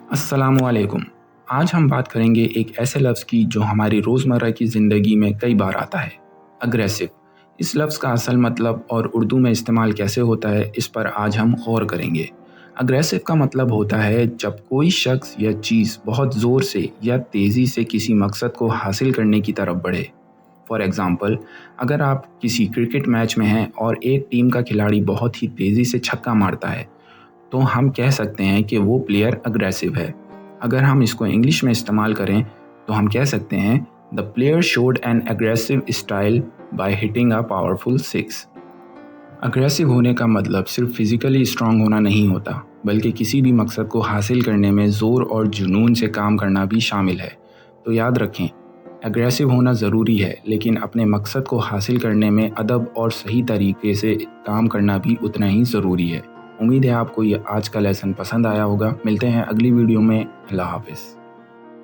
अस्सलामुअलैकुम। आज हम बात करेंगे एक ऐसे लफ्ज़ की जो हमारी रोज़मर्रा की ज़िंदगी में कई बार आता है, अग्रेसिव। इस लफ्ज़ का असल मतलब और उर्दू में इस्तेमाल कैसे होता है, इस पर आज हम गौर करेंगे। अग्रेसिव का मतलब होता है जब कोई शख्स या चीज़ बहुत ज़ोर से या तेज़ी से किसी मकसद को हासिल करने की तरफ बढ़े। फॉर एग्ज़ाम्पल, अगर आप किसी क्रिकेट मैच में हैं और एक टीम का खिलाड़ी बहुत ही तेज़ी से छक्का मारता है, तो हम कह सकते हैं कि वो प्लेयर अग्रेसिव है। अगर हम इसको इंग्लिश में इस्तेमाल करें तो हम कह सकते हैं the player showed an aggressive style by hitting a powerful six. Aggressive होने का मतलब सिर्फ फिजिकली स्ट्रांग होना नहीं होता, बल्कि किसी भी मकसद को हासिल करने में ज़ोर और जुनून से काम करना भी शामिल है। तो याद रखें, एग्रेसिव होना ज़रूरी है, लेकिन अपने मकसद को हासिल करने में अदब और सही तरीके से काम करना भी उतना ही ज़रूरी है। उम्मीद है आपको ये आज का लेसन पसंद आया होगा। मिलते हैं अगली वीडियो में। अल्लाह हाफ़िज़।